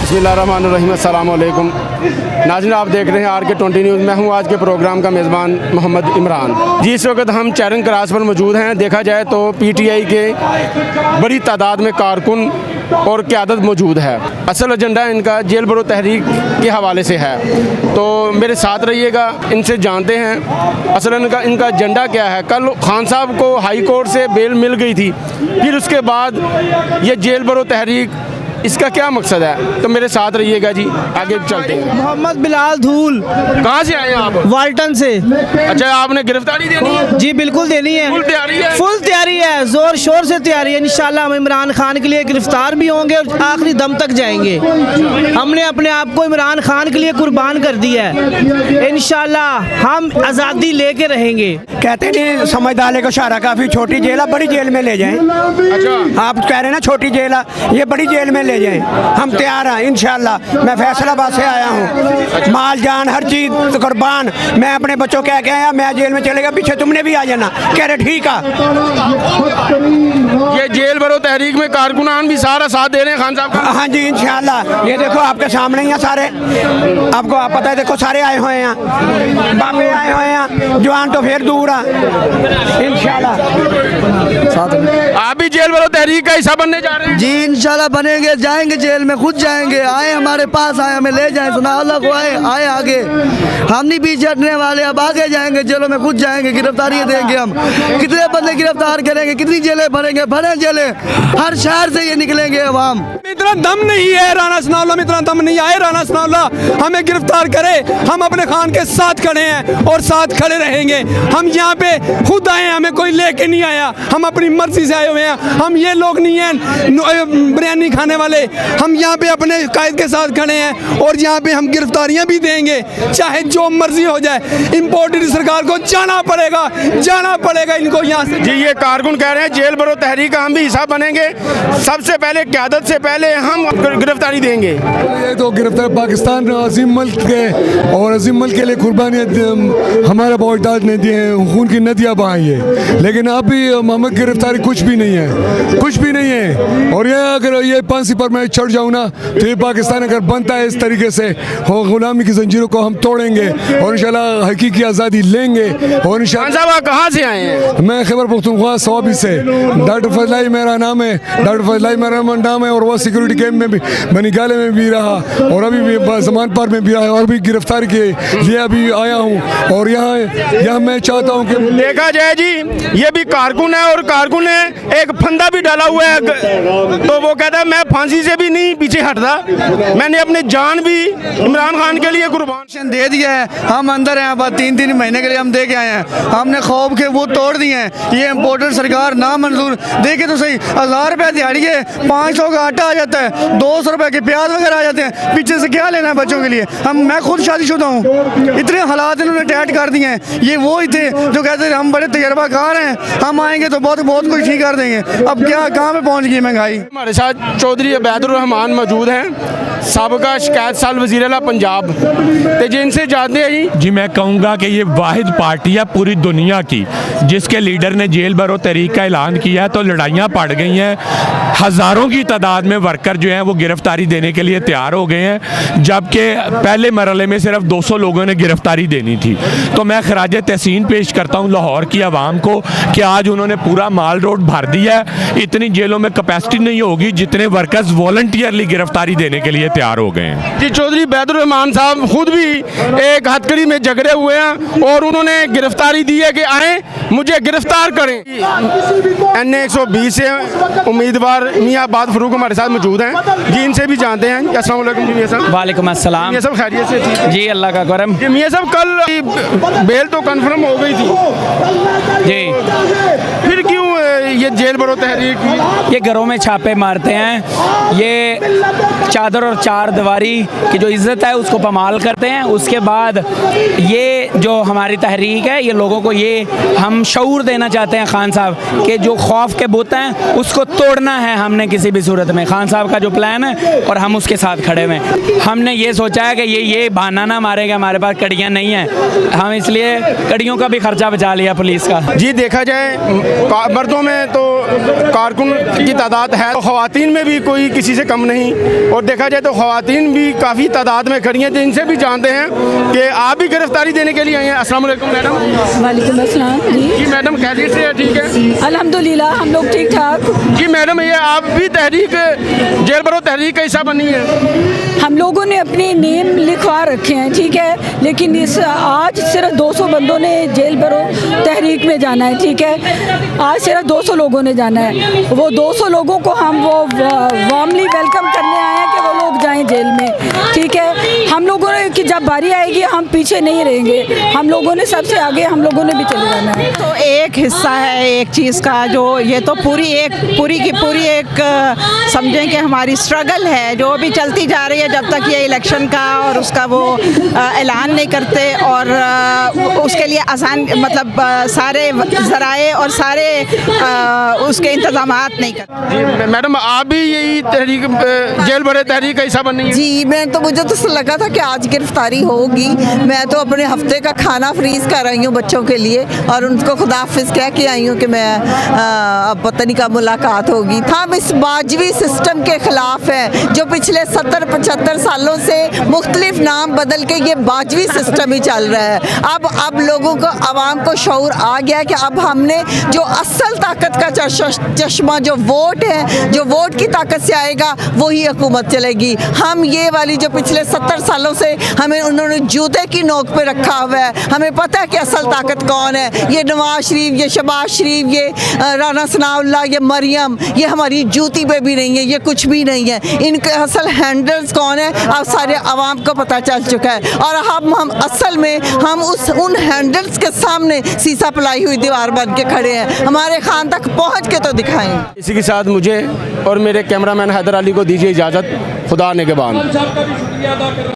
बिस्मिल्लाहिर्रहमानिर्रहीम, अस्सलाम वालेकुम। नाज़रीन, आप देख रहे हैं RK20 न्यूज़। मैं हूं आज के प्रोग्राम का मेज़बान मोहम्मद इमरान जी। इस वक्त हम चैरिंग क्रॉस पर मौजूद हैं। देखा जाए तो PTI के बड़ी तादाद में कारकुन और क़यादत मौजूद है। असल एजेंडा इनका जेल भरो तहरीक के हवाले से है, तो मेरे साथ रहिएगा, इनसे जानते हैं असल इनका एजेंडा क्या है। कल खान साहब को हाई कोर्ट से बेल मिल गई थी, फिर उसके बाद ये जेल भरो तहरीक, इसका क्या मकसद है? तो मेरे साथ रहिएगा जी, आगे चलते हैं। मोहम्मद बिलाल धूल। कहाँ से आए हैं आप? वाल्टन से। अच्छा, आपने गिरफ्तारी देनी है? जी बिल्कुल देनी है। फुल तैयारी है? फुल तैयारी है, जोर शोर से तैयारी है। इंशाल्लाह हम इमरान खान के लिए गिरफ्तार भी होंगे और आखिरी दम तक जाएंगे। हमने अपने आप को इमरान खान के लिए कुर्बान कर दिया है। इंशाल्लाह हम आज़ादी लेके रहेंगे। कहते नहीं समझदार को शारा काफ़ी छोटी जेल है, बड़ी जेल में ले जाएं। अच्छा, आप कह रहे हैं ना छोटी जेल है, ये बड़ी जेल में ले जाएं। हम तैयार हैं इंशाल्लाह। मैं फैसलाबाद से आया हूँ, माल जान हर चीज़ कुर्बान। मैं अपने बच्चों कह के आया मैं जेल में चलेगा, पीछे तुमने भी आ जाना। कह रहे ठीक है। ये जेल भरो तहरीक में कारकुनान भी सारा साथ दे रहे हैं खान साहब का? हाँ जी इंशाल्लाह। ये देखो आपके सामने ही हैं सारे, आपको आप पता है, देखो सारे आए हुए हैं, बापे आए हुए हैं, जवान तो फिर दूर है इंशाल्लाह। आप भी जेल भरो तहरीक का हिस्सा बनने जा रहे हैं? जी इंशाल्लाह बनेंगे, जाएंगे जेल में, खुद जाएंगे। आए हमारे पास आए, हमें ले जाएं, सुना अल्लाह को आए आगे। हम नहीं पीछे हटने वाले, अब आगे जाएंगे, जेलों में खुद जाएंगे, गिरफ्तारी देंगे। हम कितने बंदे गिरफ्तार करेंगे, कितनी जेलें भरेंगे, भरे जेलें, हर शहर से ये निकलेंगे अवाम। इतना दम नहीं है राना सनाउल्लाह में, इतना दम नहीं आए राना सनाउल्लाह हमें गिरफ्तार करे। हम अपने खान के साथ खड़े हैं और साथ खड़े रहेंगे। हम यहाँ पे खुद आए, हमें कोई लेके नहीं आया, हम अपनी मर्जी से आए हुए हैं। हम ये लोग नहीं हैं बिरयानी खाने वाले, हम यहाँ पे अपने कायद के साथ खड़े हैं और यहाँ पे हम गिरफ्तारियाँ भी देंगे, चाहे जो मर्जी हो जाए। इम्पोर्टेड सरकार को जाना पड़ेगा इनको यहाँ से। जी, ये कारकुन कह रहे हैं जेल भरो तहरीक का हम भी हिस्सा बनेंगे, सबसे पहले क़यादत से पहले हम गिरफ्तारी देंगे। ये तो गिरफ्तार पाकिस्तान अजीम मुल्क के और अजीम मुल्क के लिए कुर्बानियाँ हमारे बहुताज ने दी हैं, खून की नदियाँ बहाई है, लेकिन अभी मोहम्मद गिरफ्तारी कुछ भी नहीं है, कुछ भी नहीं है। और ये अगर ये फांसी पर मैं चढ़ जाऊँ ना, तो ये पाकिस्तान अगर बनता है इस तरीके से, गुलामी की जंजीरों को हम तोड़ेंगे और इंशाल्लाह हकीकी आज़ादी लेंगे। और इंशाल्लाह। आप कहाँ से आए हैं? मैं खैबर पख्तूनख्वा सवाबी से, डॉक्टर फजलाई मेरा नाम है, डॉक्टर फजलाई मेरा नाम है। और वह सिक्योरिटी कैंप में भी, बनीगाले में भी रहा और अभी भी जमान पार में भी रहा और भी गिरफ्तारी के लिए अभी आया हूँ। और यहाँ मैं चाहता हूँ कि देखा जाए जी, ये भी कारकुन है और कारकुन ने एक फंदा भी डाला हुआ है, तो वो कहता है मैं फांसी से भी नहीं पीछे हटता, मैंने अपनी जान भी इमरान खान के लिए कुर्बान दे दिया है। हम अंदर हैं, बस 3 महीने के लिए हम दे के आए हैं। हमने खौफ के वो तोड़ दिए हैं। ये इम्पोर्टेड सरकार ना मंजूर, देखे तो सही, 1000 रुपये दिहाड़ी है, 500 का आटा आ जाता है, 200 रुपये के प्याज वगैरह आ जाते हैं। पीछे से क्या लेना है बच्चों के लिए? मैं खुद शादीशुदा हूँ, इतने हालात इन्होंने टाइट कर दिए हैं। ये वो ही थे जो कहते थे हम बड़े तजर्बाकार हैं, हम आएंगे तो बहुत कुछ ठीक कर देंगे। अब क्या कहाँ पे पहुँच गई महंगाई। हमारे साथ चौधरी अबैदुर रहमान मौजूद हैं, साबका शिकायत साल वज़ीर आला पंजाब, तो जिनसे जानते हैं जी। मैं कहूँगा कि ये वाहिद पार्टी है पूरी दुनिया की जिसके लीडर ने जेल भरो तहरीक का ऐलान किया है, तो लड़ाइयाँ पड़ गई हैं। हज़ारों की तादाद में वर्कर जो हैं वो गिरफ्तारी देने के लिए तैयार हो गए हैं, जबकि पहले मरहले में सिर्फ 200 लोगों ने गिरफ्तारी देनी थी। तो मैं खराज तहसीन पेश करता हूँ लाहौर की आवाम को कि आज उन्होंने पूरा माल रोड भर दिया है। इतनी जेलों में कैपेसिटी नहीं होगी जितने वर्कर्स वॉलंटियरली गिरफ्तारी देने के लिए तैयार हो गए हैं। जी, चौधरी अबैदुर रहमान साहब खुद भी एक हथकड़ी में झगड़े हुए हैं और उन्होंने गिरफ्तारी दी है कि आए मुझे गिरफ्तार करें। NA 120 से उम्मीदवार मियाँ आबाद फरूक हमारे साथ मौजूद हैं जी, इनसे भी जानते हैं। अस्सलाम वालेकुम जी मियाँ साहब। वालेकुम अस्सलाम। मियाँ साहब खैरियत से? ठीक है जी, अल्लाह का करम। जी मियाँ साहब, कल बेल तो कंफर्म हो गई थी जी, फिर क्यों ये जेल भरो तहरीक? ये घरों में छापे मारते हैं, ये चादर और चार दीवारी की जो इज़्ज़त है उसको पमाल करते हैं। उसके बाद ये जो हमारी तहरीक है, ये लोगों को ये हम शऊर देना चाहते हैं खान साहब के जो खौफ के बुत हैं उसको तोड़ना है हमने किसी भी सूरत में। खान साहब का जो प्लान है और हम उसके साथ खड़े हुए हैं। हमने ये सोचा है कि ये बहाना ना मारेगा, हमारे पास कड़ियाँ नहीं हैं, हम इसलिए कड़ियों का भी खर्चा बचा लिया पुलिस का। जी, देखा जाए मर्दों में तो कारकुन की तादाद है, तो ख़वातीन में भी कोई किसी से कम नहीं, और देखा जाए तो ख़वातीन भी काफ़ी तादाद में खड़ी हैं, जिनसे भी जानते हैं कि आप भी गिरफ्तारी देने के लिए आई हैं। अस्सलाम वालेकुम मैडम। वालेकुम अस्सलाम जी मैडम, खैरियत से है? ठीक है अल्हम्दुलिल्लाह हम लोग ठीक ठाक। जी मैडम, ये आप भी तहरीक जेल भरो तहरीक का हिस्सा बनी है? हम लोगों ने अपने नेम लिखवा रखे हैं, ठीक है, लेकिन इस आज सिर्फ 200 बंदों ने जेल भरो तहरीक में जाना है, ठीक है। आज सिर्फ 200 लोगों ने जाना है। वो 200 लोगों को हम वो वार्मली वेलकम करने आए हैं कि वो लोग जाएं जेल में, ठीक है। हम लोगों ने कि जब बारी आएगी हम पीछे नहीं रहेंगे, हम लोगों ने सबसे आगे हम लोगों ने भी चले जाना है। तो एक हिस्सा है एक चीज़ का, जो ये तो पूरी की पूरी एक समझें कि हमारी स्ट्रगल है जो भी चलती जा रही है जब तक ये इलेक्शन का और उसका वो ऐलान नहीं करते, और उसके लिए आसान मतलब सारे ज़राए और सारे उसके इंतज़ामात नहीं करते। जी मैडम, आप भी यही तहरीक जेल भरे तहरीक का हिस्सा बननी है? जी मुझे तो लगा था कि आज गिरफ्तारी होगी। मैं तो अपने हफ्ते का खाना फ्रीज कर आई हूँ बच्चों के लिए, और उनको खुदाफिज कह के आई हूँ कि मैं अब पता नहीं कब मुलाकात होगी। हम इस बाजवी सिस्टम के ख़िलाफ़ हैं जो पिछले 70-75 सालों से मुख्तलिफ नाम बदल के ये बाजवी सिस्टम ही चल रहा है। अब लोगों को, आवाम को शऊर आ गया कि अब हमने जो असल ताकत का चश्मा जो वोट है, जो वोट की ताकत से आएगा वही हुकूमत चलेगी। हम ये वाली जो पिछले 70 सालों से हमें उन्होंने जूते की नोक पे रखा हुआ है, हमें पता है कि असल ताकत कौन है। ये नवाज शरीफ, ये शहबाज शरीफ, ये राना सनाउल्लाह, ये मरियम, ये हमारी जूती पे भी नहीं है, ये कुछ भी नहीं है। इनके असल हैंडल्स कौन है अब सारे आवाम को पता चल चुका है, और हम असल में हम उन हैंडल्स के सामने शीशा पिलाई हुई दीवार बन के खड़े हैं। हमारे खान तक पहुँच के तो दिखाएं। इसी के साथ मुझे और मेरे कैमरामैन हैदर अली को दीजिए इजाज़त। खुदा निगहबान।